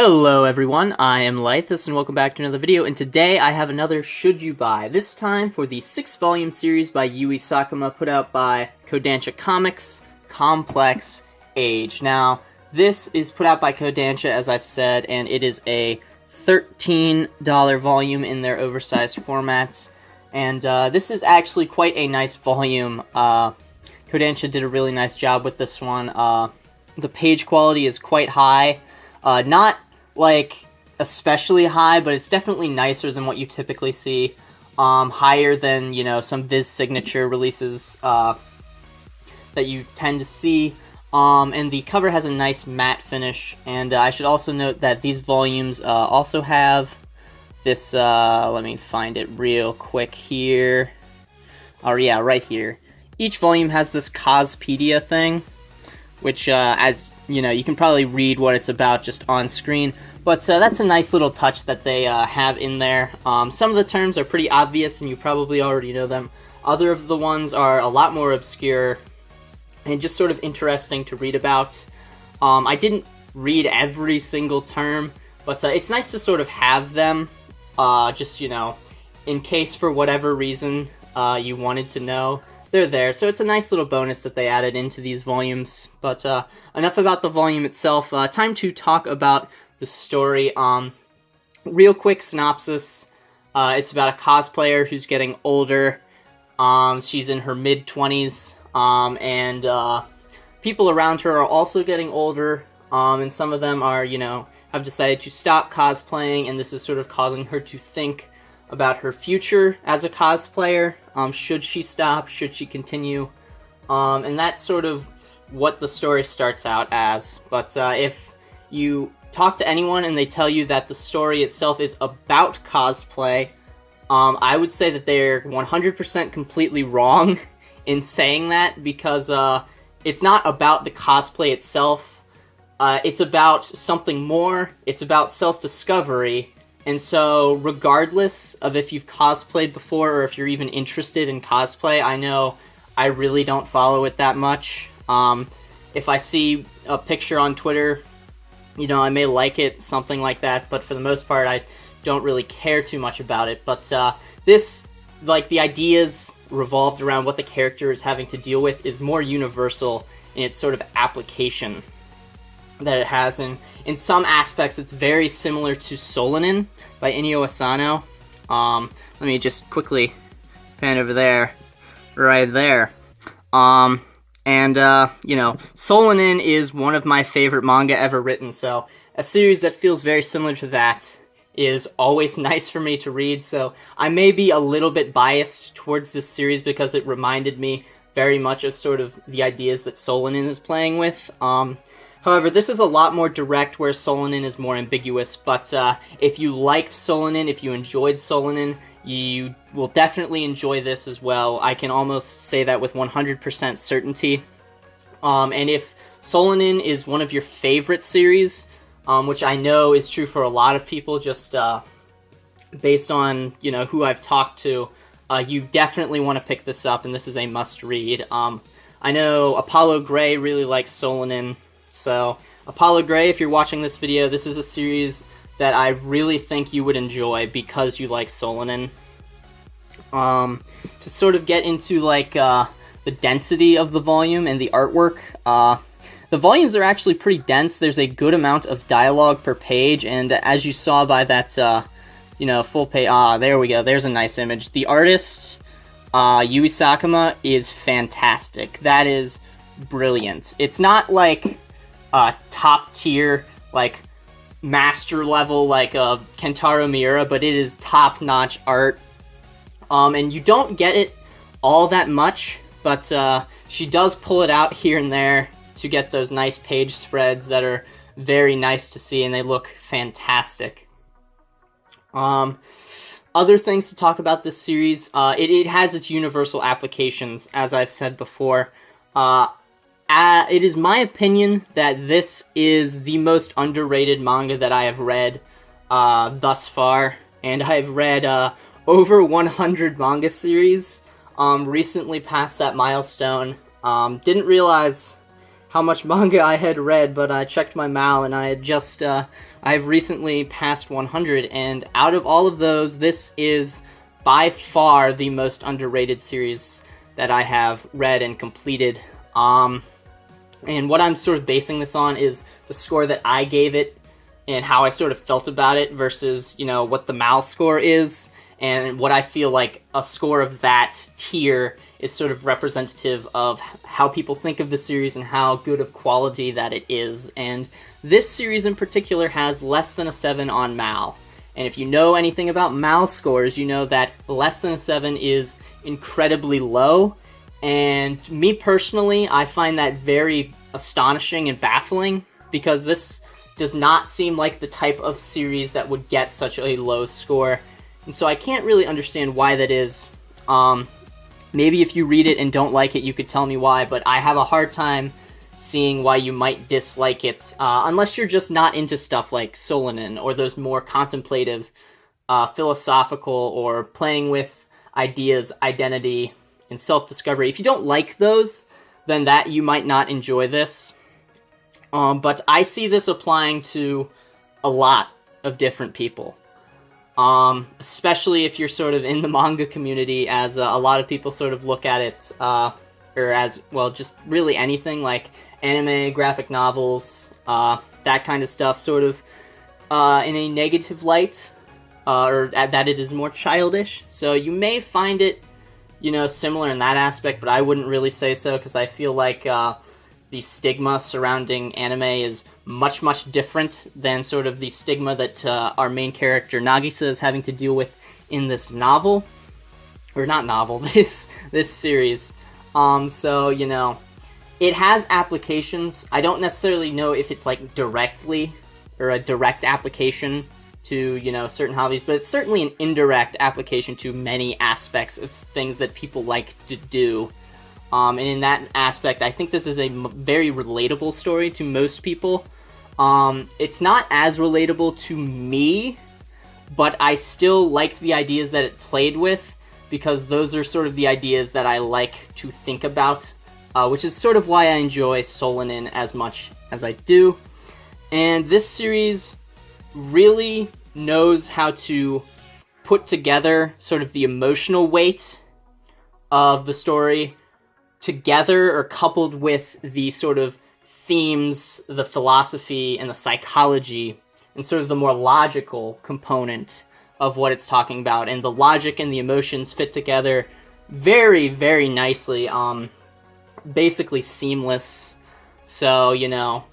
Hello everyone, I am Laethas and welcome back to another video, and today I have another Should You Buy, this time for the 6-volume series by Yui Sakuma put out by Kodansha Comics, Complex Age. Now, this is put out by Kodansha, as I've said, and it is a $13 volume in their oversized formats, and this is actually quite a nice volume. Kodansha did a really nice job with this one. The page quality is quite high. Not, like, especially high, but it's definitely nicer than what you typically see. Higher than, you know, some Viz Signature releases that you tend to see. And the cover has a nice matte finish. And I should also note that these volumes also have this, let me find it real quick here. Oh, yeah, right here. Each volume has this Cospedia thing, which, as you know, you can probably read what it's about just on screen, but that's a nice little touch that they have in there. Some of the terms are pretty obvious, and you probably already know them. Other of the ones are a lot more obscure and just sort of interesting to read about. I didn't read every single term, but it's nice to sort of have them, just, you know, in case for whatever reason you wanted to know. They're there, so it's a nice little bonus that they added into these volumes. But enough about the volume itself. Time to talk about the story. Real quick synopsis. It's about a cosplayer who's getting older. She's in her mid-20s, and people around her are also getting older. And some of them are, you know, have decided to stop cosplaying, and this is sort of causing her to think about her future as a cosplayer. Should she stop? Should she continue? And that's sort of what the story starts out as. But if you talk to anyone and they tell you that the story itself is about cosplay, I would say that they're 100% completely wrong in saying that, because it's not about the cosplay itself. It's about something more. It's about self-discovery. And so, regardless of if you've cosplayed before or if you're even interested in cosplay, I know I really don't follow it that much. If I see a picture on Twitter, you know, I may like it, something like that, but for the most part, I don't really care too much about it. But this, like, the ideas revolved around what the character is having to deal with is more universal in its sort of application that it has. In some aspects, it's very similar to Solanin by Inio Asano. Let me just quickly pan over there, right there. You know, Solanin is one of my favorite manga ever written, so a series that feels very similar to that is always nice for me to read. So I may be a little bit biased towards this series because it reminded me very much of sort of the ideas that Solanin is playing with. However, this is a lot more direct, where Solanin is more ambiguous, but if you liked Solanin, if you enjoyed Solanin, you will definitely enjoy this as well. I can almost say that with 100% certainty. And if Solanin is one of your favorite series, which I know is true for a lot of people, just based on, you know, who I've talked to, you definitely want to pick this up, and this is a must-read. I know Apollo Gray really likes Solanin. So, Apollo Gray, if you're watching this video, this is a series that I really think you would enjoy because you like Solanin. To sort of get into, like, the density of the volume and the artwork, the volumes are actually pretty dense. There's a good amount of dialogue per page, and as you saw by that, you know, full page, there we go, there's a nice image. The artist, Yui Sakuma, is fantastic. That is brilliant. It's not, like, top tier, like, master level, like, Kentaro Miura, but it is top-notch art. And you don't get it all that much, but she does pull it out here and there to get those nice page spreads that are very nice to see, and they look fantastic. Other things to talk about this series, it has its universal applications, as I've said before. It is my opinion that this is the most underrated manga that I have read thus far, and I've read over 100 manga series, recently passed that milestone. Didn't realize how much manga I had read, but I checked my mal, and I had just, I've recently passed 100, and out of all of those, this is by far the most underrated series that I have read and completed. And what I'm sort of basing this on is the score that I gave it and how I sort of felt about it versus, you know, what the mal score is, and what I feel like a score of that tier is sort of representative of how people think of the series and how good of quality that it is. And this series in particular has less than a 7 on mal. And if you know anything about mal scores, you know that less than a 7 is incredibly low. And me personally, I find that very astonishing and baffling, because this does not seem like the type of series that would get such a low score. And so I can't really understand why that is. Maybe if you read it and don't like it, you could tell me why, but I have a hard time seeing why you might dislike it, unless you're just not into stuff like Solanin, or those more contemplative, philosophical, or playing with ideas, identity, and self-discovery. If you don't like those, then that you might not enjoy this. But I see this applying to a lot of different people. Especially if you're sort of in the manga community, as a lot of people sort of look at it, or as, well, just really anything, like anime, graphic novels, that kind of stuff, sort of in a negative light, or that it is more childish. So you may find it, you know, similar in that aspect, but I wouldn't really say so, because I feel like the stigma surrounding anime is much, much different than sort of the stigma that our main character Nagisa is having to deal with in this novel. Or not novel, this series. So, you know, it has applications. I don't necessarily know if it's like directly, or a direct application to, you know, certain hobbies, but it's certainly an indirect application to many aspects of things that people like to do. And in that aspect, I think this is a very relatable story to most people. It's not as relatable to me, but I still liked the ideas that it played with, because those are sort of the ideas that I like to think about, which is sort of why I enjoy Solanin as much as I do. And this series really knows how to put together sort of the emotional weight of the story together, or coupled with the sort of themes, the philosophy, and the psychology, and sort of the more logical component of what it's talking about. And the logic and the emotions fit together very, very nicely, basically seamless. So, you know,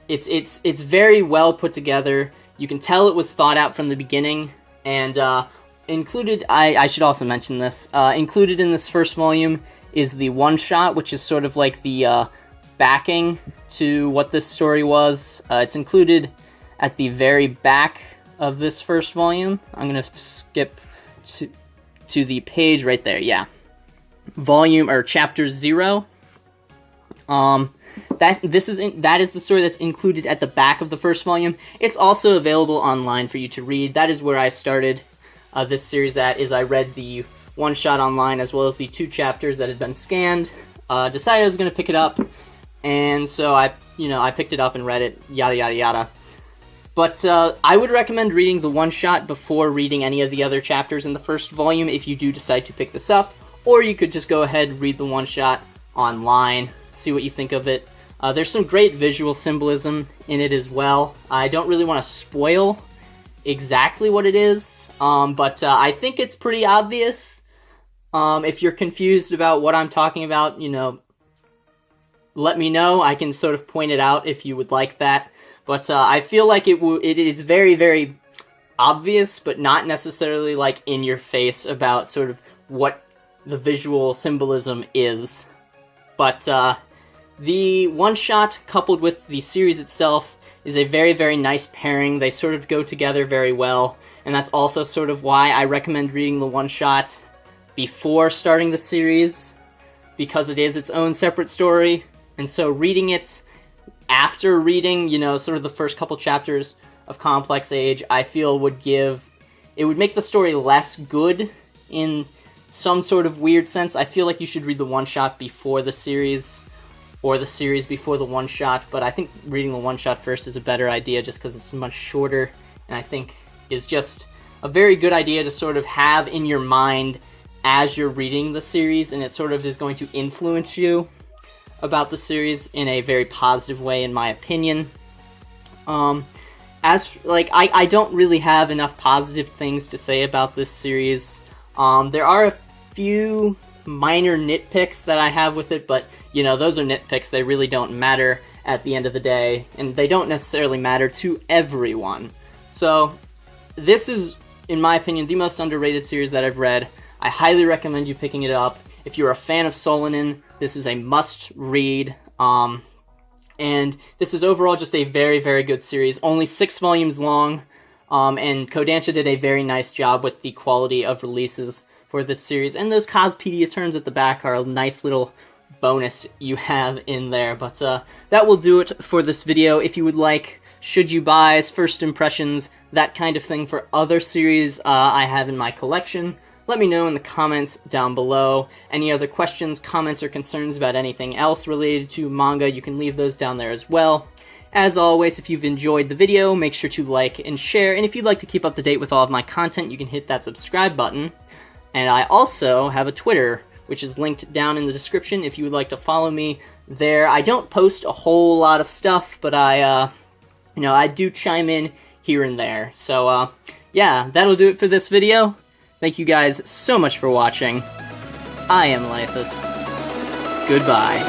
it's very well put together. You can tell it was thought out from the beginning, and included, I should also mention this, included in this first volume is the one-shot, which is sort of like the backing to what this story was. It's included at the very back of this first volume. I'm going to skip to the page right there, yeah. Volume, or chapter 0. That is the story that's included at the back of the first volume. It's also available online for you to read. That is where I started this series at, is I read the one-shot online, as well as the 2 chapters that had been scanned. Decided I was going to pick it up, and so I picked it up and read it, yada yada yada. But I would recommend reading the one-shot before reading any of the other chapters in the first volume if you do decide to pick this up, or you could just go ahead and read the one-shot online, see what you think of it. There's some great visual symbolism in it as well. I don't really want to spoil exactly what it is, but I think it's pretty obvious. If you're confused about what I'm talking about, you know, let me know. I can sort of point it out if you would like that. But I feel like it is very, very obvious, but not necessarily like in your face about sort of what the visual symbolism is. But the one-shot coupled with the series itself is a very, very nice pairing. They sort of go together very well, and that's also sort of why I recommend reading the one-shot before starting the series, because it is its own separate story. And so reading it after reading, you know, sort of the first couple chapters of Complex Age, I feel would make the story less good in some sort of weird sense. I feel like you should read the one-shot before the series, or the series before the one-shot, but I think reading the one-shot first is a better idea just because it's much shorter, and I think is just a very good idea to sort of have in your mind as you're reading the series, and it sort of is going to influence you about the series in a very positive way, in my opinion. I don't really have enough positive things to say about this series. There are a few minor nitpicks that I have with it, but, you know, those are nitpicks. They really don't matter at the end of the day, and they don't necessarily matter to everyone. So, this is, in my opinion, the most underrated series that I've read. I highly recommend you picking it up. If you're a fan of Solanin, this is a must-read. And this is overall just a very, very good series. Only 6 volumes long, and Kodansha did a very nice job with the quality of releases for this series. And those Cospedia terms at the back are a nice little bonus you have in there. But that will do it for this video. If you would like should you buys, first impressions, that kind of thing for other series I have in my collection, let me know in the comments down below. Any other questions, comments, or concerns about anything else related to manga, you can leave those down there as well. As always, if you've enjoyed the video, make sure to like and share, and if you'd like to keep up to date with all of my content, you can hit that subscribe button. And I also have a Twitter, which is linked down in the description if you would like to follow me there. I don't post a whole lot of stuff, but I do chime in here and there. So, yeah, that'll do it for this video. Thank you guys so much for watching. I am Laethas. Goodbye.